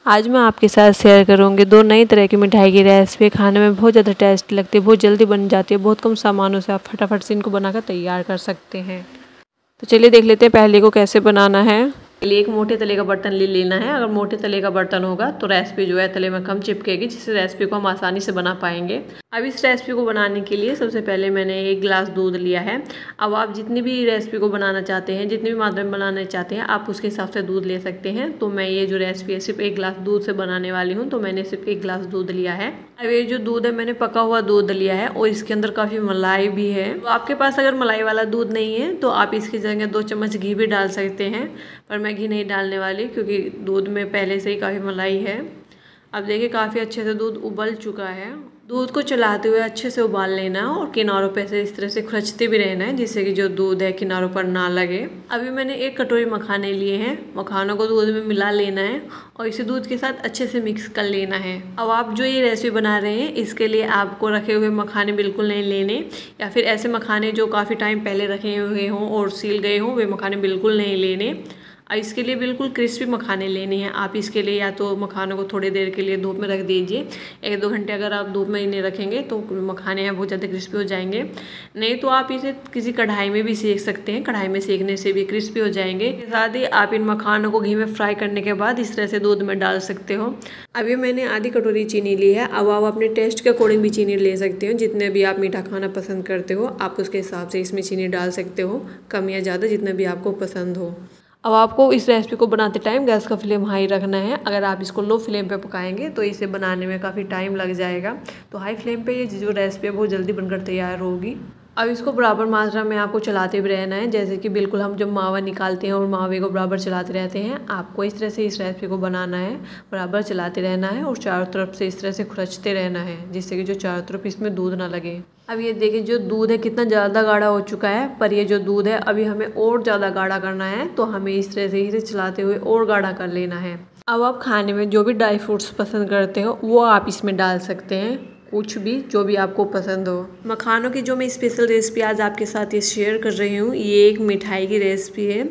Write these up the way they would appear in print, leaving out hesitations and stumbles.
आज मैं आपके साथ शेयर करूंगी दो नई तरह की मिठाई की रेसिपी। खाने में बहुत ज़्यादा टेस्ट लगती है, बहुत जल्दी बन जाती है, बहुत कम सामानों से आप फटाफट से इनको बनाकर तैयार कर सकते हैं। तो चलिए देख लेते हैं पहले को कैसे बनाना है। पहले एक मोटे तले का बर्तन ले लेना है। अगर मोटे तले का बर्तन होगा तो रेसिपी जो है तले में कम चिपकेगी, जिससे रेसिपी को हम आसानी से बना पाएंगे। अब इस रेसिपी को बनाने के लिए सबसे पहले मैंने 1 गिलास दूध लिया है। अब आप जितनी भी रेसिपी को बनाना चाहते हैं, जितनी भी मात्रा में बनाना चाहते हैं, आप उसके हिसाब से दूध ले सकते हैं। तो मैं ये जो रेसिपी है सिर्फ 1 गिलास दूध से बनाने वाली हूँ, तो मैंने सिर्फ 1 गिलास दूध लिया है। अब ये जो दूध है मैंने पका हुआ दूध लिया है और इसके अंदर काफ़ी मलाई भी है। तो आपके पास अगर मलाई वाला दूध नहीं है तो आप इसकी जगह 2 चम्मच घी भी डाल सकते हैं, पर मैं घी नहीं डालने वाली क्योंकि दूध में पहले से ही काफ़ी मलाई है। अब देखिए काफ़ी अच्छे से दूध उबल चुका है। दूध को चलाते हुए अच्छे से उबाल लेना है और किनारों पे से इस तरह से खुरचते भी रहना है, जिससे कि जो दूध है किनारों पर ना लगे। अभी मैंने 1 कटोरी मखाने लिए हैं। मखानों को दूध में मिला लेना है और इसे दूध के साथ अच्छे से मिक्स कर लेना है। अब आप जो ये रेसिपी बना रहे हैं इसके लिए आपको रखे हुए मखाने बिल्कुल नहीं लेने, या फिर ऐसे मखाने जो काफ़ी टाइम पहले रखे हुए हों और सील गए हों, वे मखाने बिल्कुल नहीं लेने। इसके लिए बिल्कुल क्रिस्पी मखाने लेने हैं। आप इसके लिए या तो मखानों को थोड़ी देर के लिए धूप में रख दीजिए। 1-2 घंटे अगर आप धूप में इन्हें रखेंगे तो मखाने हैं बहुत ज़्यादा क्रिस्पी हो जाएंगे। नहीं तो आप इसे किसी कढ़ाई में भी सेक सकते हैं, कढ़ाई में सेकने से भी क्रिस्पी हो जाएंगे। साथ ही आप इन मखानों को घी में फ्राई करने के बाद इस तरह से दूध में डाल सकते हो। अभी मैंने आधी कटोरी चीनी ली है। अब आप अपने टेस्ट के अकॉर्डिंग भी चीनी ले सकते हो। जितने भी आप मीठा खाना पसंद करते हो आप उसके हिसाब से इसमें चीनी डाल सकते हो, कम या ज़्यादा जितना भी आपको पसंद हो। अब आपको इस रेसिपी को बनाते टाइम गैस का फ्लेम हाई रखना है। अगर आप इसको लो फ्लेम पे पकाएंगे तो इसे बनाने में काफ़ी टाइम लग जाएगा। तो हाई फ्लेम पे ये जो रेसिपी है बहुत जल्दी बनकर तैयार होगी। अब इसको बराबर मात्रा में आपको चलाते भी रहना है, जैसे कि बिल्कुल हम जब मावा निकालते हैं और मावे को बराबर चलाते रहते हैं, आपको इस तरह से इस रेसिपी को बनाना है। बराबर चलाते रहना है और चारों तरफ से इस तरह से खुरचते रहना है, जिससे कि जो चारों तरफ इसमें दूध ना लगे। अब ये देखिए जो दूध है कितना ज़्यादा गाढ़ा हो चुका है, पर ये जो दूध है अभी हमें और ज़्यादा गाढ़ा करना है, तो हमें इस तरह से इसे चलाते हुए और गाढ़ा कर लेना है। अब आप खाने में जो भी ड्राई फ्रूट्स पसंद करते हो वो आप इसमें डाल सकते हैं, कुछ भी जो भी आपको पसंद हो। मखानों की जो मैं स्पेशल रेसिपी आज आपके साथ ये शेयर कर रही हूँ, ये एक मिठाई की रेसिपी है।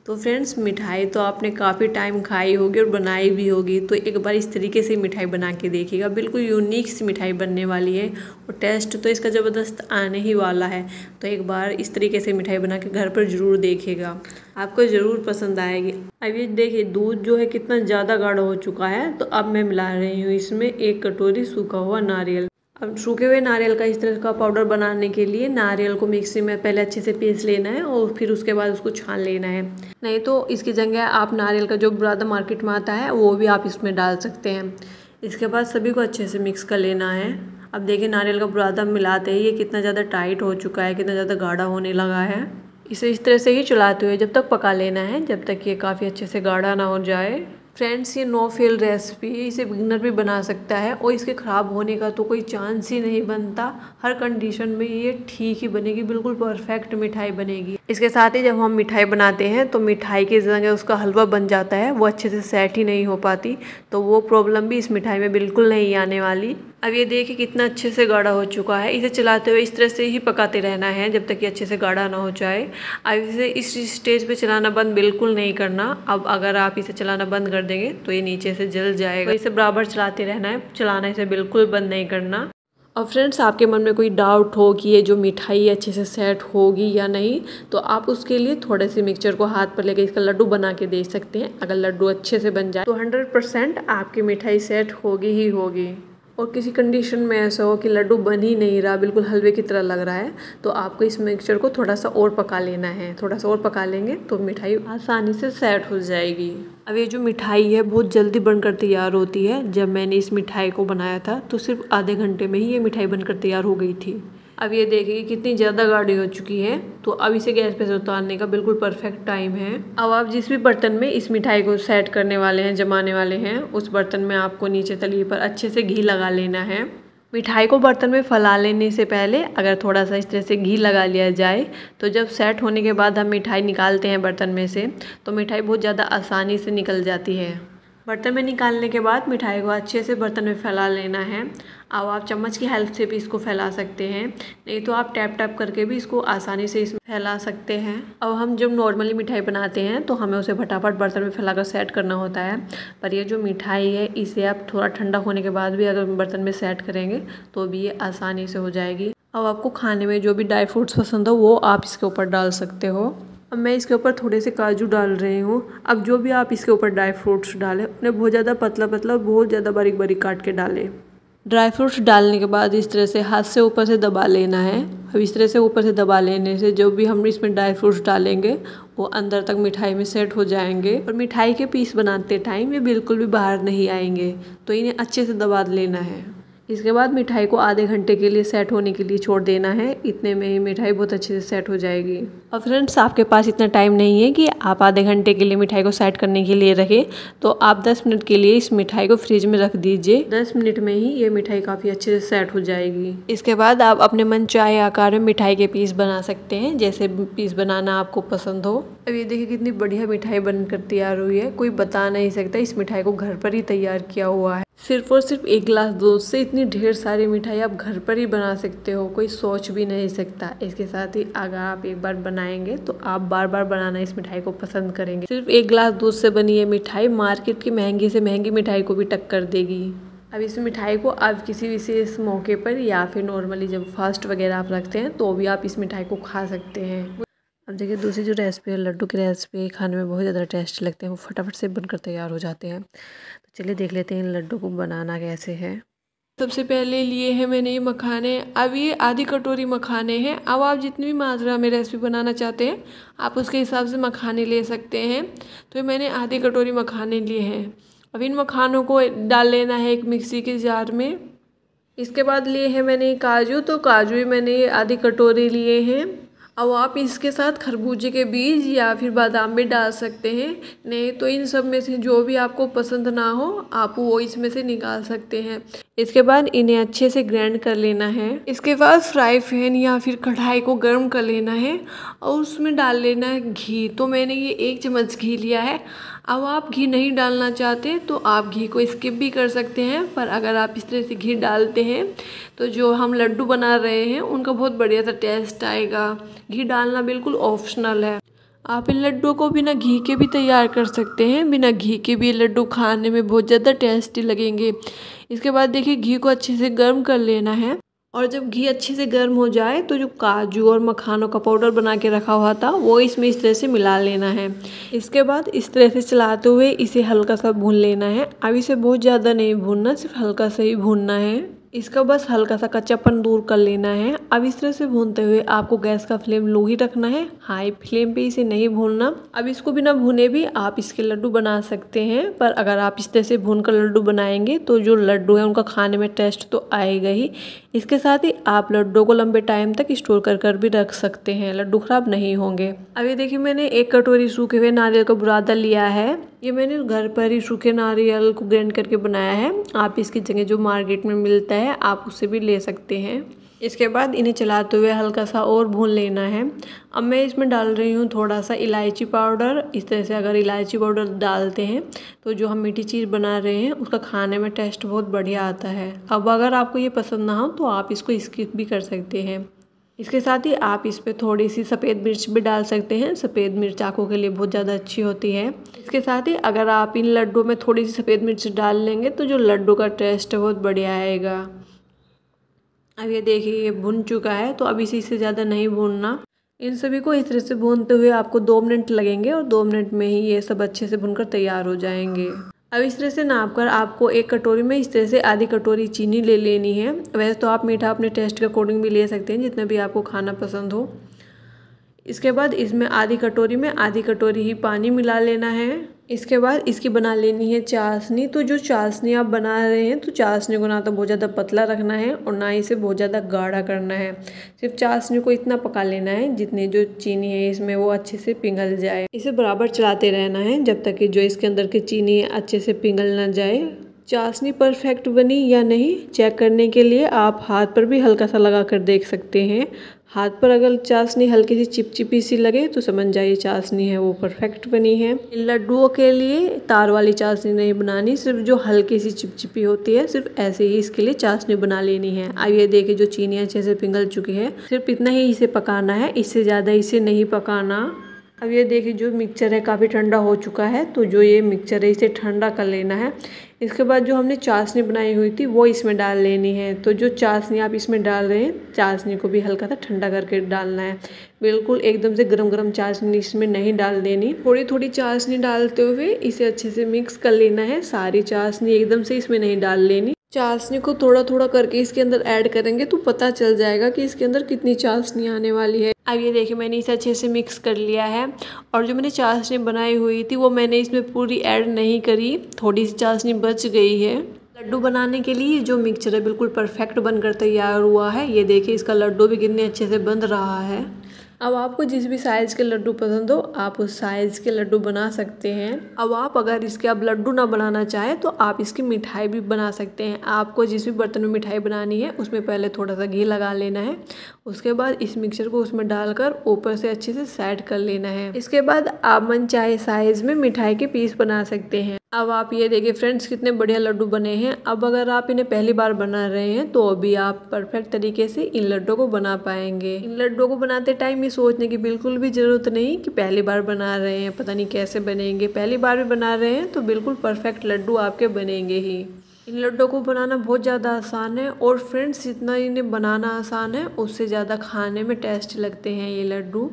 तो फ्रेंड्स मिठाई तो आपने काफ़ी टाइम खाई होगी और बनाई भी होगी, तो एक बार इस तरीके से मिठाई बना के देखिएगा। बिल्कुल यूनिक सी मिठाई बनने वाली है और टेस्ट तो इसका ज़बरदस्त आने ही वाला है। तो एक बार इस तरीके से मिठाई बना के घर पर ज़रूर देखिएगा, आपको ज़रूर पसंद आएगी। अब ये देखिए दूध जो है कितना ज़्यादा गाढ़ा हो चुका है। तो अब मैं मिला रही हूँ इसमें 1 कटोरी सूखा हुआ नारियल। अब सूखे हुए नारियल का इस तरह का पाउडर बनाने के लिए नारियल को मिक्सी में पहले अच्छे से पीस लेना है और फिर उसके बाद उसको छान लेना है। नहीं तो इसकी जगह आप नारियल का जो बुरादा मार्केट में आता है वो भी आप इसमें डाल सकते हैं। इसके बाद सभी को अच्छे से मिक्स कर लेना है। अब देखिए नारियल का बुरादा मिलाते ही ये कितना ज़्यादा टाइट हो चुका है, कितना ज़्यादा गाढ़ा होने लगा है। इसे इस तरह से ही चलाते हुए जब तक पका लेना है, जब तक ये काफ़ी अच्छे से गाढ़ा ना हो जाए। फ्रेंड्स ये नो फेल रेसिपी है, इसे बिगनर भी बना सकता है और इसके ख़राब होने का तो कोई चांस ही नहीं बनता। हर कंडीशन में ये ठीक ही बनेगी, बिल्कुल परफेक्ट मिठाई बनेगी। इसके साथ ही जब हम मिठाई बनाते हैं तो मिठाई की जगह उसका हलवा बन जाता है, वो अच्छे से सेट ही नहीं हो पाती, तो वो प्रॉब्लम भी इस मिठाई में बिल्कुल नहीं आने वाली। अब ये देखिए कितना अच्छे से गाढ़ा हो चुका है। इसे चलाते हुए इस तरह से ही पकाते रहना है जब तक कि अच्छे से गाढ़ा ना हो जाए। अब इसे इस स्टेज पे चलाना बंद बिल्कुल नहीं करना। अब अगर आप इसे चलाना बंद कर देंगे तो ये नीचे से जल जाएगा। तो इसे बराबर चलाते रहना है, चलाना इसे बिल्कुल बंद नहीं करना। और फ्रेंड्स आपके मन में कोई डाउट हो कि ये जो मिठाई अच्छे से सेट होगी या नहीं, तो आप उसके लिए थोड़े से मिक्सचर को हाथ पर लेकर इसका लड्डू बना के दे सकते हैं। अगर लड्डू अच्छे से बन जाए तो 100% आपकी मिठाई सेट होगी ही होगी। और किसी कंडीशन में ऐसा हो कि लड्डू बन ही नहीं रहा, बिल्कुल हलवे की तरह लग रहा है, तो आपको इस मिक्सचर को थोड़ा सा और पका लेना है। थोड़ा सा और पका लेंगे तो मिठाई आसानी से सेट हो जाएगी। अब ये जो मिठाई है बहुत जल्दी बनकर तैयार होती है। जब मैंने इस मिठाई को बनाया था तो सिर्फ आधे घंटे में ही ये मिठाई बनकर तैयार हो गई थी। अब ये देखिए कितनी ज़्यादा गाढ़ी हो चुकी है। तो अब इसे गैस पे से उतारने का बिल्कुल परफेक्ट टाइम है। अब आप जिस भी बर्तन में इस मिठाई को सेट करने वाले हैं, जमाने वाले हैं, उस बर्तन में आपको नीचे तली पर अच्छे से घी लगा लेना है। मिठाई को बर्तन में फैला लेने से पहले अगर थोड़ा सा इस तरह से घी लगा लिया जाए तो जब सेट होने के बाद हम मिठाई निकालते हैं बर्तन में से तो मिठाई बहुत ज़्यादा आसानी से निकल जाती है। बर्तन में निकालने के बाद मिठाई को अच्छे से बर्तन में फैला लेना है। अब आप चम्मच की हेल्प से भी इसको फैला सकते हैं, नहीं तो आप टैप टैप करके भी इसको आसानी से इसमें फैला सकते हैं। अब हम जब नॉर्मली मिठाई बनाते हैं तो हमें उसे फटाफट बर्तन में फैलाकर सेट करना होता है, पर ये जो मिठाई है इसे आप थोड़ा ठंडा होने के बाद भी अगर बर्तन में सेट करेंगे तो भी ये आसानी से हो जाएगी। अब आपको खाने में जो भी ड्राई फ्रूट्स पसंद हो वो आप इसके ऊपर डाल सकते हो। अब मैं इसके ऊपर थोड़े से काजू डाल रही हूँ। अब जो भी आप इसके ऊपर ड्राई फ्रूट्स डालें उन्हें बहुत ज़्यादा पतला पतला, बहुत ज़्यादा बारीक बारीक काट के डालें। ड्राई फ्रूट्स डालने के बाद इस तरह से हाथ से ऊपर से दबा लेना है। अब इस तरह से ऊपर से दबा लेने से जो भी हम इसमें ड्राई फ्रूट्स डालेंगे वो अंदर तक मिठाई में सेट हो जाएंगे और मिठाई के पीस बनाते टाइम ये बिल्कुल भी बाहर नहीं आएंगे, तो इन्हें अच्छे से दबा लेना है। इसके बाद मिठाई को आधे घंटे के लिए सेट होने के लिए छोड़ देना है। इतने में ही मिठाई बहुत अच्छे से सेट हो जाएगी। और फ्रेंड्स, आपके पास इतना टाइम नहीं है कि आप आधे घंटे के लिए मिठाई को सेट करने के लिए रखें, तो आप 10 मिनट के लिए इस मिठाई को फ्रिज में रख दीजिए। 10 मिनट में ही ये मिठाई काफ़ी अच्छे से सेट हो जाएगी। इसके बाद आप अपने मन चाहे आकार में मिठाई के पीस बना सकते हैं, जैसे पीस बनाना आपको पसंद हो। अब ये देखिए कितनी बढ़िया मिठाई बनकर तैयार हुई है। कोई बता नहीं सकता इस मिठाई को घर पर ही तैयार किया हुआ है। सिर्फ और सिर्फ 1 गिलास दूध से इतनी ढेर सारी मिठाई आप घर पर ही बना सकते हो, कोई सोच भी नहीं सकता। इसके साथ ही अगर आप एक बार बनाएंगे तो आप बार बार बनाना इस मिठाई को पसंद करेंगे। सिर्फ 1 गिलास दूध से बनी ये मिठाई मार्केट की महंगी से महंगी मिठाई को भी टक्कर देगी। अब इस मिठाई को आप किसी विशेष मौके पर या फिर नॉर्मली जब फास्ट वगैरह आप रखते हैं तो भी आप इस मिठाई को खा सकते हैं। अब देखिए दूसरी जो रेसिपी है, लड्डू की रेसिपी, खाने में बहुत ज़्यादा टेस्टी लगते हैं, वो फटाफट से बनकर तैयार हो जाते हैं। तो चलिए देख लेते हैं इन लड्डू को बनाना कैसे है। सबसे पहले लिए हैं मैंने ये मखाने। अब ये आधी कटोरी मखाने हैं। अब आप जितनी भी मात्रा में रेसिपी बनाना चाहते हैं आप उसके हिसाब से मखाने ले सकते हैं। तो मैंने आधी कटोरी मखाने लिए हैं। अब इन मखानों को डाल लेना है एक मिक्सी के जार में। इसके बाद लिए हैं मैंने काजू। तो काजू भी मैंने आधी कटोरी लिए हैं। अब आप इसके साथ खरबूजे के बीज या फिर बादाम भी डाल सकते हैं, नहीं तो इन सब में से जो भी आपको पसंद ना हो आप वो इसमें से निकाल सकते हैं। इसके बाद इन्हें अच्छे से ग्राइंड कर लेना है। इसके बाद फ्राई पैन या फिर कढ़ाई को गर्म कर लेना है और उसमें डाल लेना है घी। तो मैंने ये 1 चम्मच घी लिया है। अब आप घी नहीं डालना चाहते तो आप घी को स्किप भी कर सकते हैं, पर अगर आप इस तरह से घी डालते हैं तो जो हम लड्डू बना रहे हैं उनका बहुत बढ़िया सा टेस्ट आएगा। घी डालना बिल्कुल ऑप्शनल है। आप इन लड्डू को बिना घी के भी तैयार कर सकते हैं। बिना घी के भी लड्डू खाने में बहुत ज़्यादा टेस्टी लगेंगे। इसके बाद देखिए घी को अच्छे से गर्म कर लेना है और जब घी अच्छे से गर्म हो जाए तो जो काजू और मखानों का पाउडर बना के रखा हुआ था वो इसमें इस तरह से मिला लेना है। इसके बाद इस तरह से चलाते हुए इसे हल्का सा भून लेना है। अब इसे बहुत ज़्यादा नहीं भूनना, सिर्फ हल्का सा ही भूनना है। इसका बस हल्का सा कच्चापन दूर कर लेना है। अब इस तरह से भूनते हुए आपको गैस का फ्लेम लो ही रखना है, हाई फ्लेम पे इसे नहीं भूनना। अब इसको बिना भुने भी आप इसके लड्डू बना सकते हैं, पर अगर आप इस तरह से भूनकर लड्डू बनाएंगे तो जो लड्डू है उनका खाने में टेस्ट तो आएगा ही। इसके साथ ही आप लड्डू को लंबे टाइम तक स्टोर कर भी रख सकते हैं, लड्डू खराब नहीं होंगे। अभी देखिए मैंने 1 कटोरी सूखे हुए नारियल का बुरादा लिया है। ये मैंने घर पर ही सूखे नारियल को ग्राइंड करके बनाया है। आप इसकी जगह जो मार्केट में मिलता है आप उससे भी ले सकते हैं। इसके बाद इन्हें चलाते हुए हल्का सा और भून लेना है। अब मैं इसमें डाल रही हूँ थोड़ा सा इलायची पाउडर। इस तरह से अगर इलायची पाउडर डालते हैं तो जो हम मीठी चीज़ बना रहे हैं उसका खाने में टेस्ट बहुत बढ़िया आता है। अब अगर आपको ये पसंद ना हो तो आप इसको स्किप भी कर सकते हैं। इसके साथ ही आप इस पर थोड़ी सी सफ़ेद मिर्च भी डाल सकते हैं। सफ़ेद मिर्च आँखों के लिए बहुत ज़्यादा अच्छी होती है। इसके साथ ही अगर आप इन लड्डू में थोड़ी सी सफ़ेद मिर्च डाल लेंगे तो जो लड्डू का टेस्ट है बहुत बढ़िया आएगा। अब ये देखिए ये भुन चुका है, तो अब इसी से ज़्यादा नहीं भूनना। इन सभी को इस तरह से भूनते हुए आपको 2 मिनट लगेंगे और 2 मिनट में ही ये सब अच्छे से भुनकर तैयार हो जाएंगे। अब इस तरह से नाप कर आपको 1 कटोरी में इस तरह से आधी कटोरी चीनी ले लेनी है। वैसे तो आप मीठा अपने टेस्ट के अकॉर्डिंग भी ले सकते हैं, जितना भी आपको खाना पसंद हो। इसके बाद इसमें आधी कटोरी में आधी कटोरी ही पानी मिला लेना है। इसके बाद इसकी बना लेनी है चाशनी। तो जो चाशनी आप बना रहे हैं तो चाशनी को ना तो बहुत ज़्यादा पतला रखना है और ना ही इसे बहुत ज़्यादा गाढ़ा करना है। सिर्फ चाशनी को इतना पका लेना है जितनी जो चीनी है इसमें वो अच्छे से पिघल जाए। इसे बराबर चलाते रहना है जब तक कि जो इसके अंदर की चीनी है अच्छे से पिघल ना जाए। चाशनी परफेक्ट बनी या नहीं चेक करने के लिए आप हाथ पर भी हल्का सा लगा कर देख सकते हैं। हाथ पर अगर चाशनी हल्की सी चिपचिपी सी लगे तो समझ जाइए चाशनी है वो परफेक्ट बनी है। इन लड्डुओं के लिए तार वाली चाशनी नहीं बनानी, सिर्फ जो हल्की सी चिपचिपी होती है सिर्फ ऐसे ही इसके लिए चाशनी बना लेनी है। अब ये देखिए जो चीनी अच्छे से पिघल चुकी है, सिर्फ इतना ही इसे पकाना है, इससे ज़्यादा इसे नहीं पकाना। अब ये देखिए जो मिक्सचर है काफ़ी ठंडा हो चुका है, तो जो ये मिक्सचर है इसे ठंडा कर लेना है। इसके बाद जो हमने चाशनी बनाई हुई थी वो इसमें डाल लेनी है। तो जो चाशनी आप इसमें डाल रहे हैं, चाशनी को भी हल्का सा ठंडा करके डालना है। बिल्कुल एकदम से गरम गरम चाशनी इसमें नहीं डाल देनी, थोड़ी थोड़ी चाशनी डालते हुए इसे अच्छे से मिक्स कर लेना है। सारी चाशनी एकदम से इसमें नहीं डाल लेनी, चाशनी को थोड़ा थोड़ा करके इसके अंदर ऐड करेंगे तो पता चल जाएगा कि इसके अंदर कितनी चाशनी आने वाली है। अब ये देखिए मैंने इसे अच्छे से मिक्स कर लिया है, और जो मैंने चाशनी बनाई हुई थी वो मैंने इसमें पूरी ऐड नहीं करी, थोड़ी सी चाशनी बच गई है। लड्डू बनाने के लिए जो मिक्सचर है बिल्कुल परफेक्ट बनकर तैयार हुआ है। ये देखिए इसका लड्डू भी कितने अच्छे से बन रहा है। अब आपको जिस भी साइज़ के लड्डू पसंद हो आप उस साइज़ के लड्डू बना सकते हैं। अब आप अगर इसके अब लड्डू ना बनाना चाहें तो आप इसकी मिठाई भी बना सकते हैं। आपको जिस भी बर्तन में मिठाई बनानी है उसमें पहले थोड़ा सा घी लगा लेना है, उसके बाद इस मिक्सचर को उसमें डालकर ऊपर से अच्छे से सेट कर लेना है। इसके बाद आप मनचाहे साइज़ में मिठाई के पीस बना सकते हैं। अब आप ये देखिए फ्रेंड्स कितने बढ़िया लड्डू बने हैं। अब अगर आप इन्हें पहली बार बना रहे हैं तो अभी आप परफेक्ट तरीके से इन लड्डू को बना पाएंगे। इन लड्डू को बनाते टाइम ये सोचने की बिल्कुल भी ज़रूरत नहीं कि पहली बार बना रहे हैं पता नहीं कैसे बनेंगे। पहली बार भी बना रहे हैं तो बिल्कुल परफेक्ट लड्डू आपके बनेंगे ही। इन लड्डू को बनाना बहुत ज़्यादा आसान है, और फ्रेंड्स जितना इन्हें बनाना आसान है उससे ज़्यादा खाने में टेस्ट लगते हैं ये लड्डू।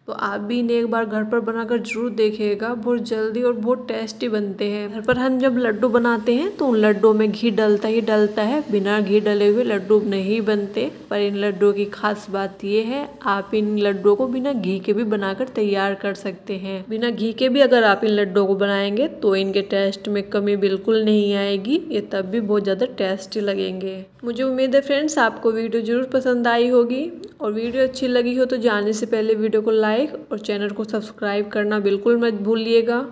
तो आप भी इन्हें एक बार घर पर बनाकर जरूर देखिएगा, बहुत जल्दी और बहुत टेस्टी बनते हैं। घर पर हम जब लड्डू बनाते हैं तो उन लड्डुओं में घी डलता ही डलता है, बिना घी डले हुए लड्डू नहीं बनते। पर इन लड्डुओं की खास बात ये है आप इन लड्डुओं को बिना घी के भी बनाकर तैयार कर सकते हैं। बिना घी के भी अगर आप इन लड्डुओं को बनाएंगे तो इनके टेस्ट में कमी बिल्कुल नहीं आएगी, ये तब भी बहुत ज़्यादा टेस्टी लगेंगे। मुझे उम्मीद है फ्रेंड्स आपको वीडियो जरूर पसंद आई होगी, और वीडियो अच्छी लगी हो तो जाने से पहले वीडियो को लाइक और चैनल को सब्सक्राइब करना बिल्कुल मत भूलिएगा।